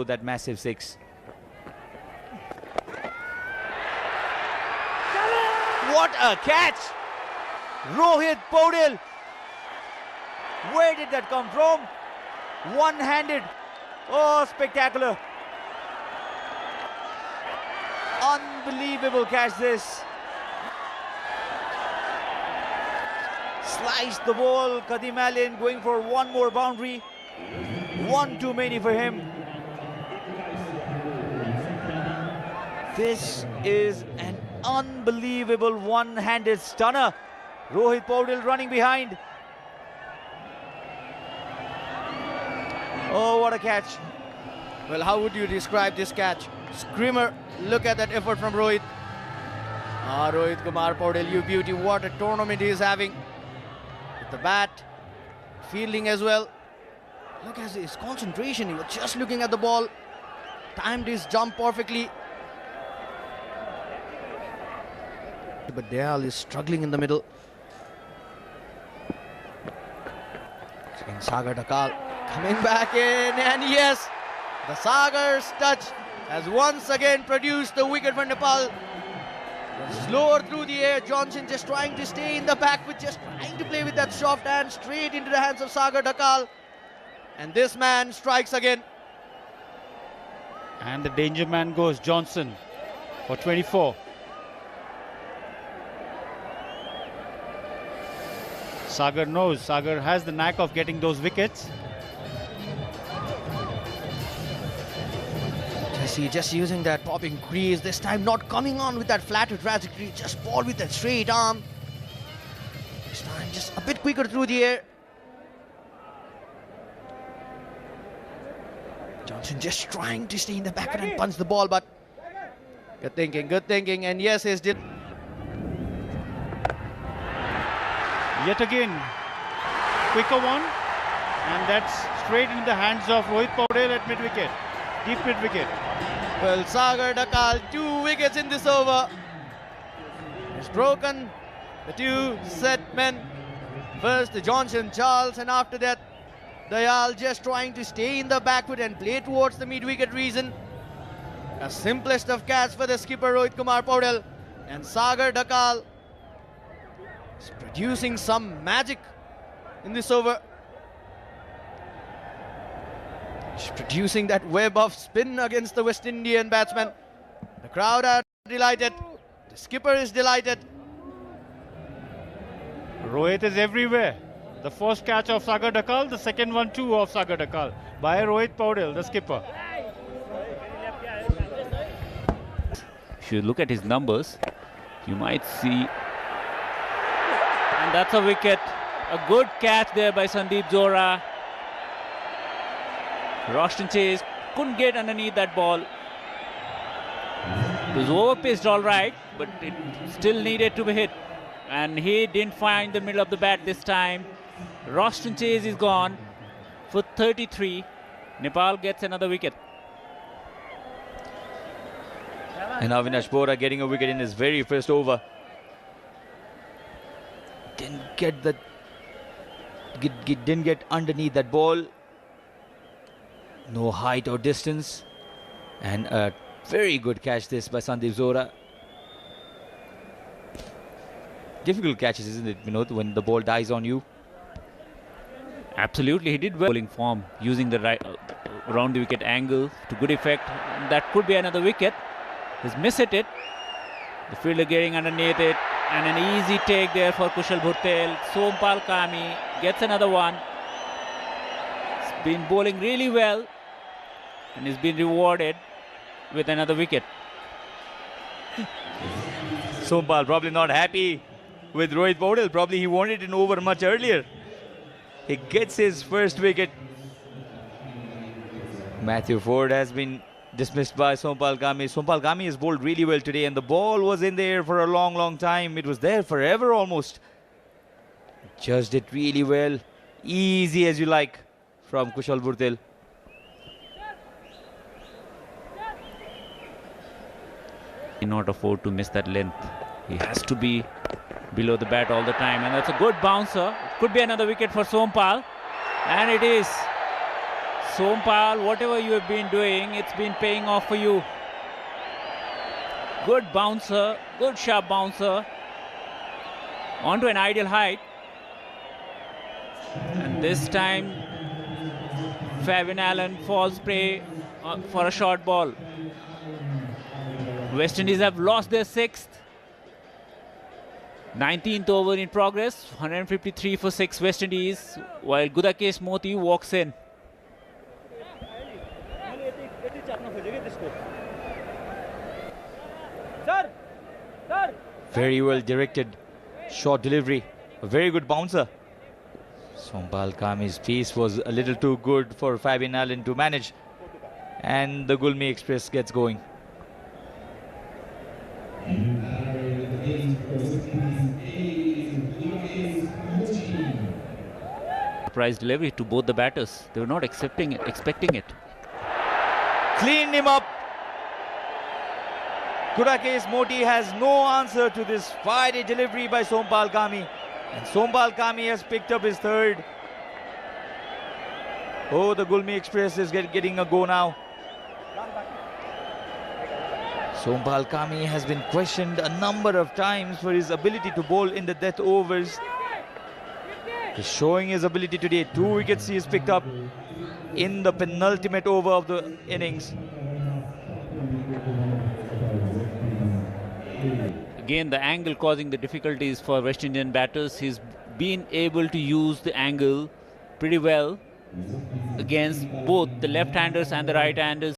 that massive six. What a catch! Rohit Paudel. Where did that come from? One-handed. Oh, spectacular. Unbelievable catch this. Sliced the ball. Kadim Allen going for one more boundary. One too many for him. This is an unbelievable one-handed stunner. Rohit Paudel running behind. Oh, what a catch. Well, how would you describe this catch? Screamer, look at that effort from Rohit. Rohit Kumar Paudel, you beauty, what a tournament he is having. With the bat, fielding as well. Look at his concentration, he was just looking at the ball. Timed his jump perfectly. But Dayal is struggling in the middle. And Sagar Dhakal coming back in, and yes, the Sagar's touch has once again produced the wicket for Nepal. Slower through the air, Johnson just trying to stay in the back with just trying to play with that soft hand straight into the hands of Sagar Dhakal. And this man strikes again. And the danger man goes Johnson for 24. Sagar knows, Sagar has the knack of getting those wickets. Jesse just using that popping crease, this time not coming on with that flatter trajectory, just ball with that straight arm. This time just a bit quicker through the air. Johnson just trying to stay in the back and punch the ball, but good thinking, and yes, he's did. Yet again, quicker one, and that's straight in the hands of Rohit Paudel at mid-wicket, deep mid-wicket. Well, Sagar Dhakal, 2 wickets in this over. He's broken the 2 set men. First the Johnson Charles, and after that Dayal just trying to stay in the back foot and play towards the mid-wicket region. A simplest of catch for the skipper Rohit Kumar Paudel, and Sagar Dhakal is producing some magic in this over. He's producing that web of spin against the West Indian batsman. The crowd are delighted. The skipper is delighted. Rohit is everywhere. The first catch of Sagar Dhakal, the second one too of Sagar Dhakal by Rohit Paudel, the skipper. If you look at his numbers, you might see. And that's a wicket. A good catch there by Sandeep Zora. Roshan Chase couldn't get underneath that ball. It was over-pitched all right, but it still needed to be hit. And he didn't find the middle of the bat this time. Roshan Chase is gone for 33. Nepal gets another wicket. And Avinash Bora getting a wicket in his very first over. Didn't get underneath that ball. No height or distance. And a very good catch this by Sandeep Zora. Difficult catches, isn't it, Vinod, when the ball dies on you? Absolutely, he did well. Bowling form, using the right round the wicket angle to good effect. That could be another wicket. He's missed it. The fielder getting underneath it, and an easy take there for Kushal Bhurtel. Sompal Kami gets another one. He's been bowling really well, and he's been rewarded with another wicket. Sompal probably not happy with Rohit Paudel. Probably he wanted an over much earlier. He gets his first wicket. Matthew Ford has been dismissed by Sompal Kami. Sompal Kami has bowled really well today, and the ball was in the air for a long time. It was there forever almost. Judged it really well. Easy as you like from Kushal Bhurtel. He cannot afford to miss that length. He has to be below the bat all the time, and that's a good bouncer. It could be another wicket for Sompal, and it is. Sompal, whatever you have been doing, it's been paying off for you. Good bouncer, good sharp bouncer. Onto an ideal height. And this time, Fabian Allen falls prey for a short ball. West Indies have lost their 6th. 19th over in progress, 153 for 6 West Indies, while Gudakesh Moti walks in. Very well directed short delivery, a very good bouncer. Sompal Kami's piece was a little too good for Fabian Allen to manage, and the Gulmi Express gets going. Surprise delivery to both the batters. They were not expecting it. Cleaned him up. Gudakesh Moti has no answer to this fiery delivery by Sompal Kami. And Sompal Kami has picked up his 3rd. Oh, the Gulmi Express is getting a go now. Sompal Kami has been questioned a number of times for his ability to bowl in the death overs. He's showing his ability today. 2 wickets he has picked up in the penultimate over of the innings. Again, the angle causing the difficulties for West Indian batters. He's been able to use the angle pretty well against both the left-handers and the right-handers.